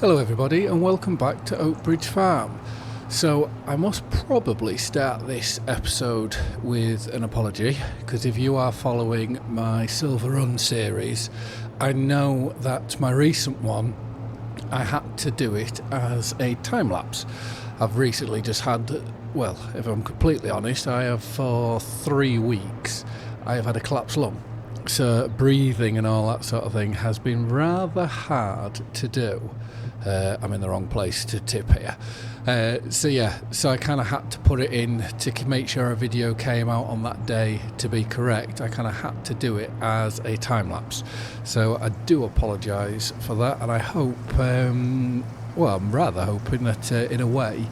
Hello everybody and welcome back to Oakbridge Farm. So I must probably start this episode with an apology, because if you are following my Silver Run series, I know that my recent one, I had to do it as a time-lapse. I've recently just had, well, if I'm completely honest, I have for 3 weeks, I have had a collapsed lung. So breathing and all that sort of thing has been rather hard to do. I'm in the wrong place to tip here. So I kind of had to put it in to make sure a video came out on that day to be correct. I kind of had to do it as a time lapse. So I do apologise for that, and I hope, I'm rather hoping that in a way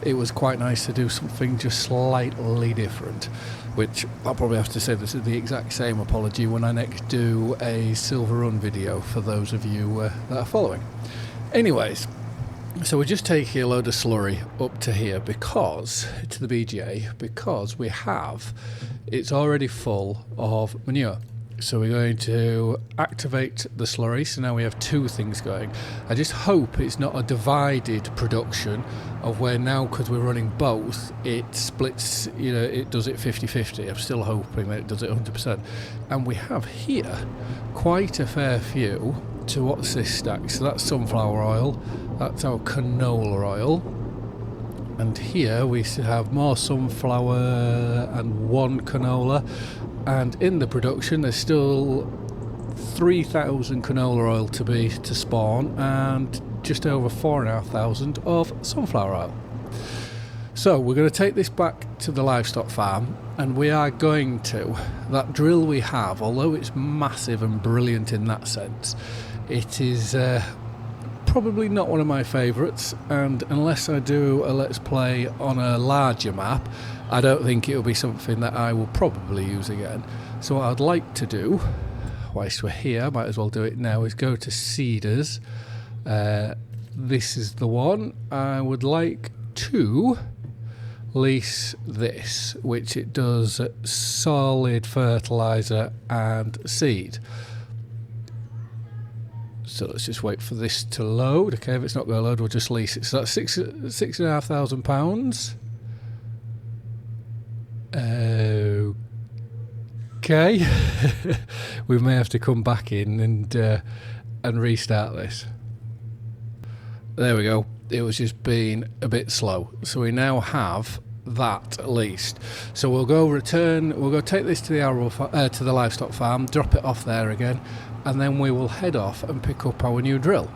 it was quite nice to do something just slightly different. Which I'll probably have to say this is the exact same apology when I next do a Silver Run video for those of you that are following. Anyways, so we're just taking a load of slurry up to here because, to the BGA, because it's already full of manure. So we're going to activate the slurry, so now we have 2 things going. I just hope it's not a divided production of where now, because we're running both, it splits, it does it 50-50. I'm still hoping that it does it 100%. And we have here quite a fair few to what's this stack. So that's sunflower oil, that's our canola oil. And here we have more sunflower and 1 canola. And in the production there's still 3,000 canola oil to spawn, and just over 4,500 of sunflower oil. So we're going to take this back to the livestock farm, and we are going to, that drill we have, although it's massive and brilliant in that sense, it is probably not one of my favourites, and unless I do a let's play on a larger map, I don't think it'll be something that I will probably use again. So what I'd like to do, whilst we're here, might as well do it now, is go to Seeders. This is the one. I would like to lease this, which it does solid fertiliser and seed. So let's just wait for this to load. Okay, if it's not going to load, we'll just lease it. So that's £6,500. Okay. We may have to come back in and restart this. There we go. It was just being a bit slow. So we now have that at least. So we'll go take this to the livestock farm, drop it off there again, and then we will head off and pick up our new drill.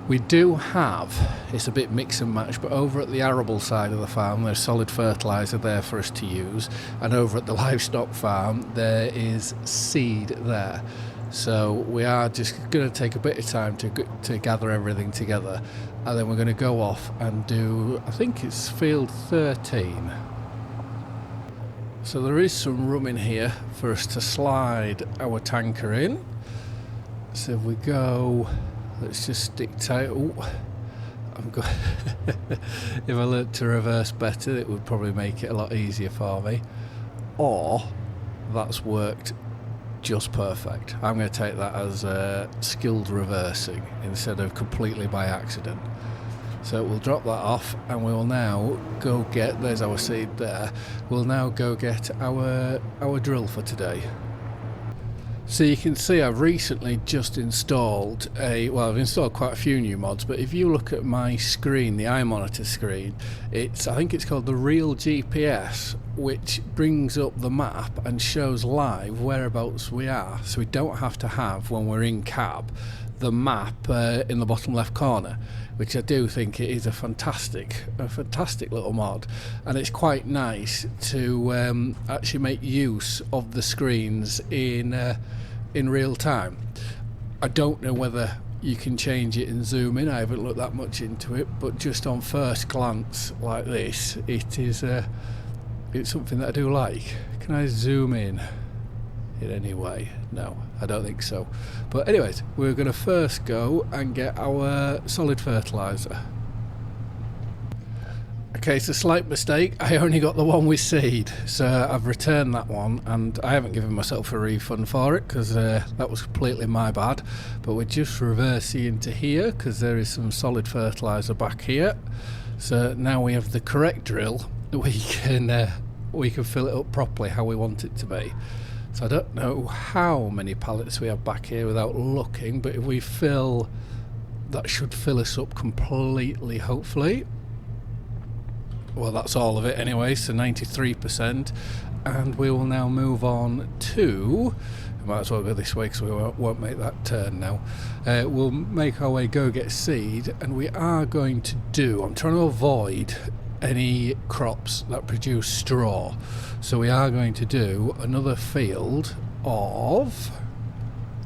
We do have, it's a bit mix and match, but over at the arable side of the farm there's solid fertiliser there for us to use, and over at the livestock farm there is seed there. So we are just going to take a bit of time to gather everything together, and then we're going to go off and do, I think it's field 13. So there is some room in here for us to slide our tanker in. So if we go, let's just stick tight. If I learned to reverse better, it would probably make it a lot easier for me. Or that's worked just perfect. I'm going to take that as skilled reversing instead of completely by accident. So we'll drop that off, and we will now go get, there's our seed there, we'll now go get our drill for today. So you can see I've recently just installed I've installed quite a few new mods, but if you look at my screen, the iMonitor screen, I think it's called the Real GPS, which brings up the map and shows live whereabouts we are. So we don't have to have, when we're in cab, the map in the bottom left corner, which I do think it is a fantastic little mod, and it's quite nice to actually make use of the screens in real time. I don't know whether you can change it and zoom in. I haven't looked that much into it, but just on first glance like this, it's something that I do like. Can I zoom in any way? No, I don't think so. But anyways, we're going to first go and get our solid fertiliser. Okay, it's a slight mistake. I only got the one with seed, so I've returned that one, and I haven't given myself a refund for it because that was completely my bad. But we're just reversing into here because there is some solid fertilizer back here. So now we have the correct drill. We can fill it up properly how we want it to be. So I don't know how many pallets we have back here without looking, but if we fill, that should fill us up completely, hopefully. Well, that's all of it anyway, so 93%. And we will now move on to, we might as well go this way because we won't make that turn now. We'll make our way, go get seed, and we are going to do, I'm trying to avoid any crops that produce straw. So we are going to do another field of,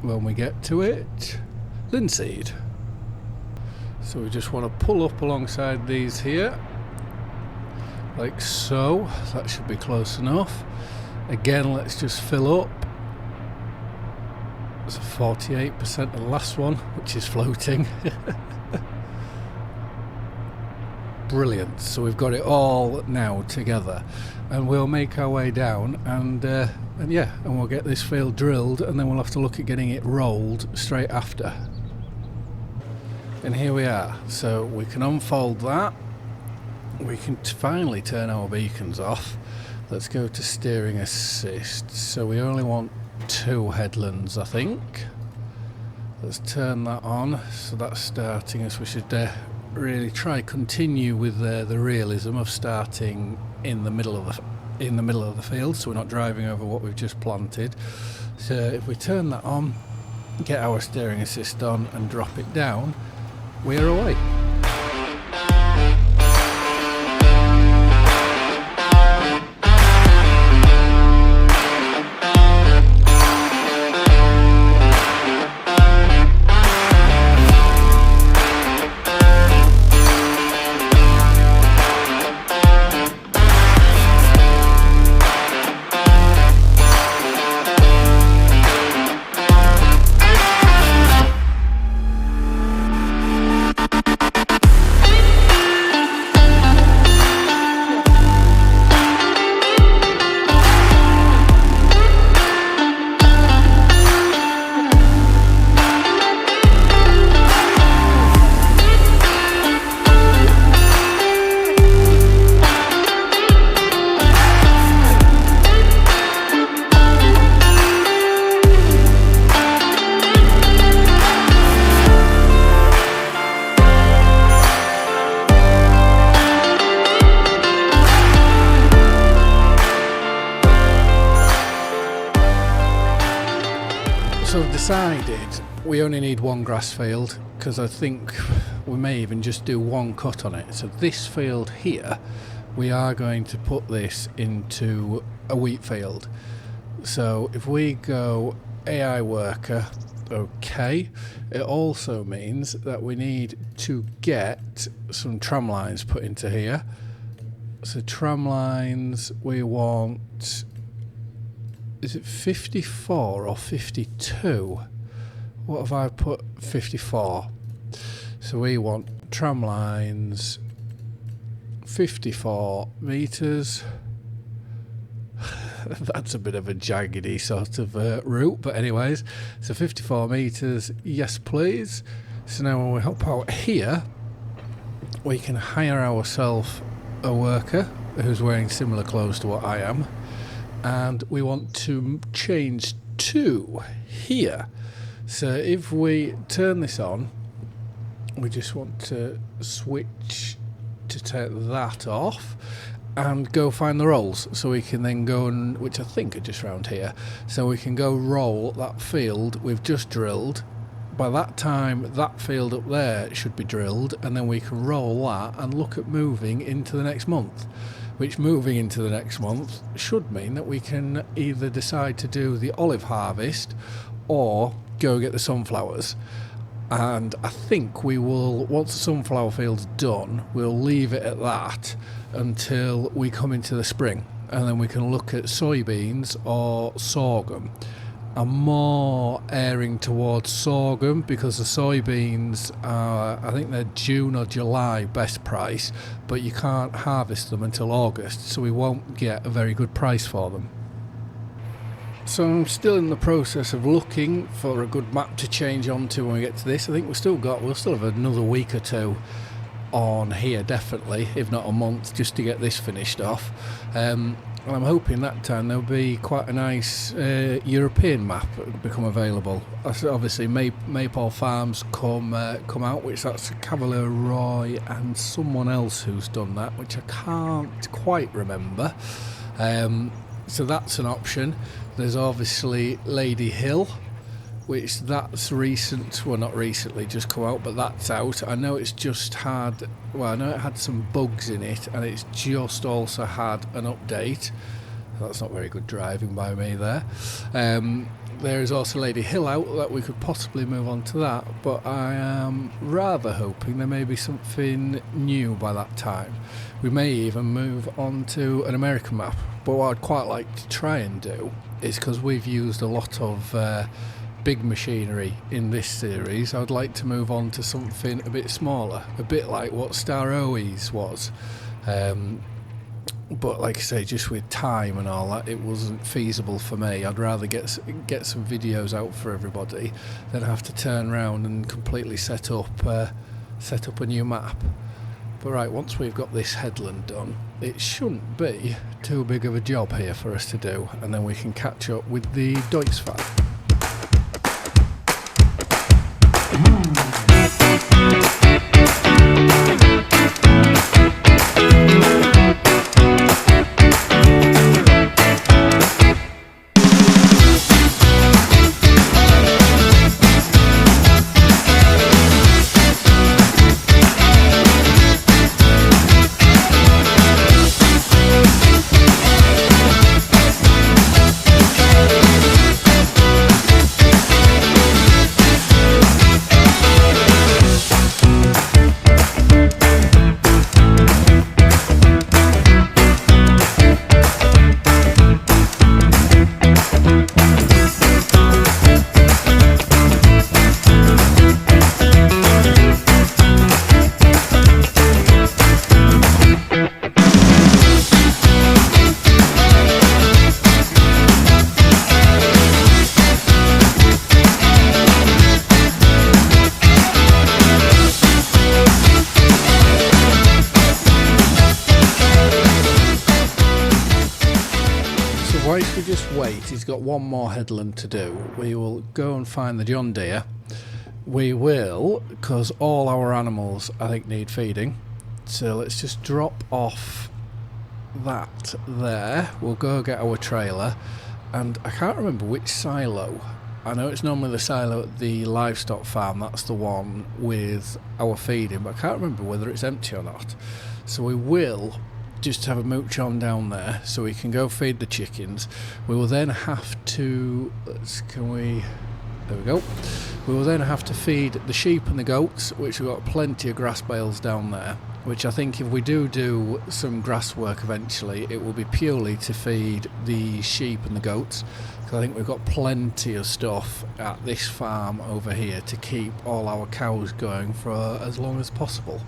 when we get to it, linseed. So we just want to pull up alongside these here, like so. That should be close enough. Again, let's just fill up. It's 48% the last one, which is floating. Brilliant. So we've got it all now together, and we'll make our way down and we'll get this field drilled, and then we'll have to look at getting it rolled straight after. And here we are. So we can unfold that. We can finally turn our beacons off. Let's go to steering assist. So we only want 2 headlands, I think. Let's turn that on. So that's starting us. We should really try continue with the realism of starting in the middle of the field, so we're not driving over what we've just planted. So if we turn that on, get our steering assist on, and drop it down, we're away. So I've decided we only need one grass field, because I think we may even just do one cut on it. So this field here, we are going to put this into a wheat field. So if we go AI worker, okay, it also means that we need to get some tram lines put into here. So tram lines, we want, is it 54 or 52? What have I put? 54. So we want tram lines 54 meters. That's a bit of a jaggedy sort of route, but anyways, so 54 meters, yes please. So now when we hop out here, we can hire ourselves a worker who's wearing similar clothes to what I am, and we want to change to here. So if we turn this on, we just want to switch to take that off and go find the rolls, so we can then go and, which I think are just around here, so we can go roll that field we've just drilled. By that time that field up there should be drilled, and then we can roll that and look at moving into the next month, which moving into the next month should mean that we can either decide to do the olive harvest or go get the sunflowers. And I think we will, once the sunflower field's done, we'll leave it at that until we come into the spring, and then we can look at soybeans or sorghum. I'm more erring towards sorghum because the soybeans are, I think they're June or July best price, but you can't harvest them until August, so we won't get a very good price for them. So I'm still in the process of looking for a good map to change onto when we get to this. I think we'll still have another week or two on here, definitely, if not a month, just to get this finished off. And I'm hoping that time there'll be quite a nice European map that will become available. Obviously, Maypole Farms come out, which that's Cavalier Roy and someone else who's done that, which I can't quite remember. So that's an option. There's obviously Lady Hill, which that's recent, well not recently, just come out, but that's out. I know it's just had, I know it had some bugs in it, and it's just also had an update. That's not very good driving by me there. There is also Lady Hill out, that we could possibly move on to that, but I am rather hoping there may be something new by that time. We may even move on to an American map, but what I'd quite like to try and do is, because we've used a lot of big machinery in this series, I'd like to move on to something a bit smaller, a bit like what Star O's was. But like I say, just with time and all that, it wasn't feasible for me. I'd rather get some videos out for everybody than have to turn around and completely set up a new map. But right, once we've got this headland done, it shouldn't be too big of a job here for us to do, and then we can catch up with the Deutschfahrt. Whilst we just wait, he's got one more headland to do. We will go and find the John Deere. We will, because all our animals, I think, need feeding. So let's just drop off that there. We'll go get our trailer. And I can't remember which silo. I know it's normally the silo at the livestock farm. That's the one with our feeding. But I can't remember whether it's empty or not. So we will just have a mooch on down there so we can go feed the chickens. We will then have to, there we go. We will then have to feed the sheep and the goats, which we've got plenty of grass bales down there, which I think if we do some grass work eventually, it will be purely to feed the sheep and the goats, because I think we've got plenty of stuff at this farm over here to keep all our cows going for as long as possible.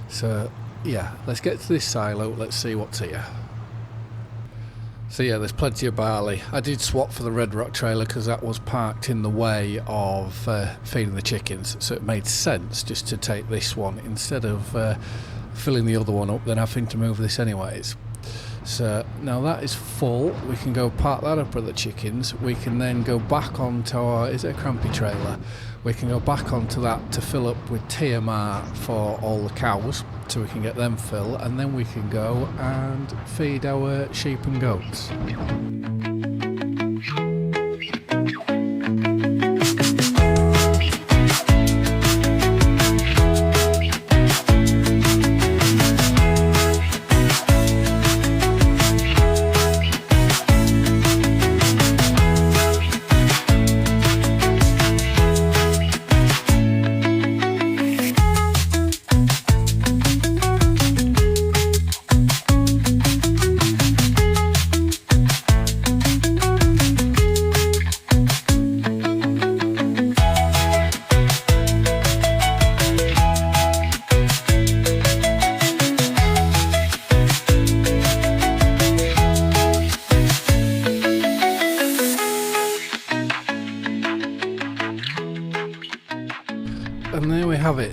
So yeah, let's get to this silo, let's see what's here. So yeah, there's plenty of barley. I did swap for the Red Rock trailer because that was parked in the way of feeding the chickens, so it made sense just to take this one instead of filling the other one up, then having to move this anyways. So now that is full, we can go park that up at the chickens. We can then go back onto our, is it a crampy trailer? We can go back onto that to fill up with TMR for all the cows, so we can get them full, and then we can go and feed our sheep and goats.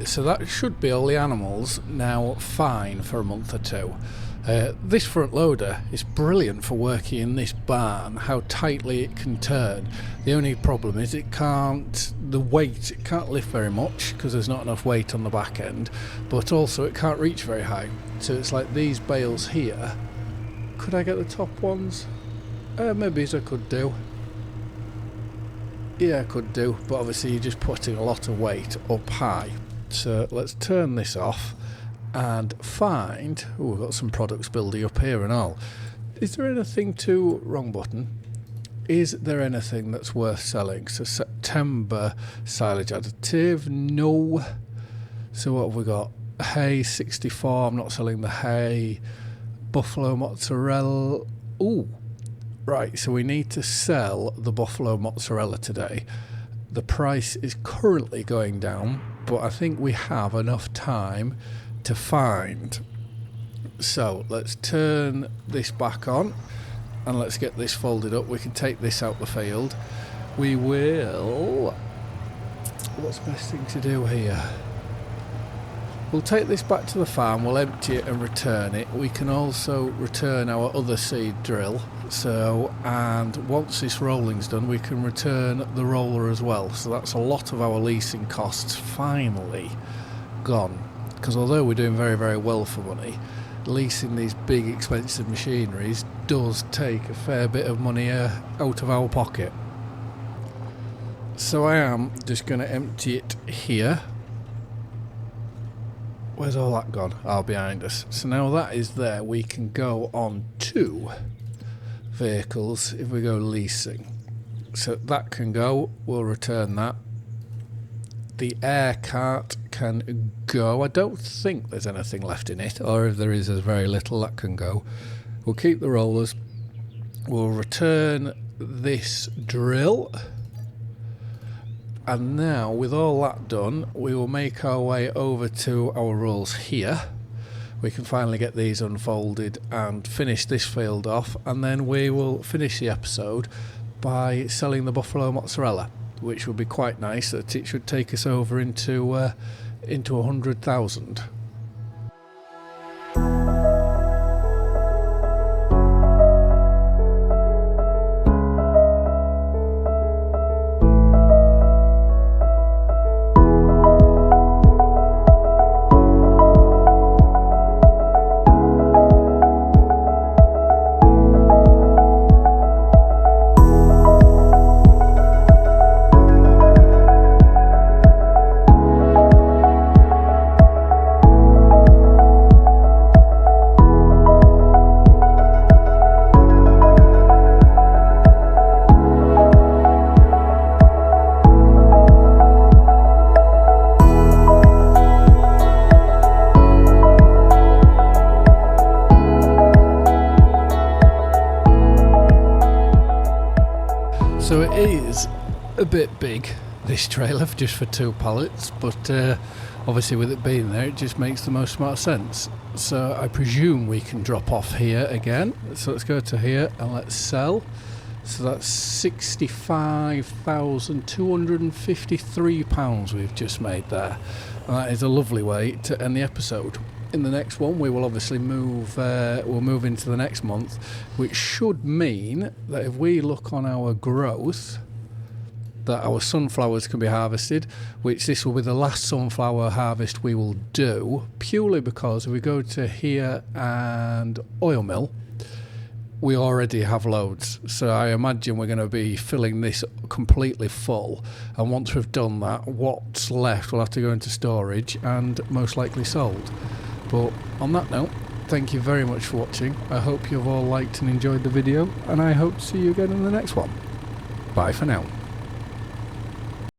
so that should be all the animals now fine for a month or two. This front loader is brilliant for working in this barn, how tightly it can turn. The only problem is it can't lift very much because there's not enough weight on the back end, but also it can't reach very high. So it's like these bales here. Could I get the top ones? Maybe I could do. Yeah, I could do, but obviously you're just putting a lot of weight up high. So let's turn this off and find... Oh, we've got some products building up here and all. Is there anything to... Wrong button. Is there anything that's worth selling? So September silage additive, no. So what have we got? Hay 64, I'm not selling the hay. Buffalo mozzarella. Ooh. Right, so we need to sell the buffalo mozzarella today. The price is currently going down, but I think we have enough time to find. So let's turn this back on and let's get this folded up. We can take this out the field. We will... What's the best thing to do here? We'll take this back to the farm, we'll empty it and return it. We can also return our other seed drill. So, and once this rolling's done, we can return the roller as well. So that's a lot of our leasing costs finally gone. Because although we're doing very, very well for money, leasing these big expensive machineries does take a fair bit of money out of our pocket. So I am just going to empty it here. Where's all that gone? Oh, behind us. So now that is there, we can go on to vehicles if we go leasing. So that can go, we'll return that. The air cart can go. I don't think there's anything left in it, or if there is, there's very little. That can go. We'll keep the rollers. We'll return this drill. And now, with all that done, we will make our way over to our rolls here. We can finally get these unfolded and finish this field off, and then we will finish the episode by selling the buffalo mozzarella, which would be quite nice. That it should take us over into 100,000. So it is a bit big, this trailer, just for 2 pallets, but obviously with it being there, it just makes the most smart sense. So I presume we can drop off here again. So let's go to here and let's sell. So that's £65,253 we've just made there. And that is a lovely way to end the episode. In the next one, we will obviously move into the next month, which should mean that if we look on our growth, that our sunflowers can be harvested, which this will be the last sunflower harvest we will do, purely because if we go to here and oil mill, we already have loads. So I imagine we're going to be filling this completely full, and once we've done that, what's left will have to go into storage and most likely sold. But on that note, thank you very much for watching. I hope you've all liked and enjoyed the video, and I hope to see you again in the next one. Bye for now.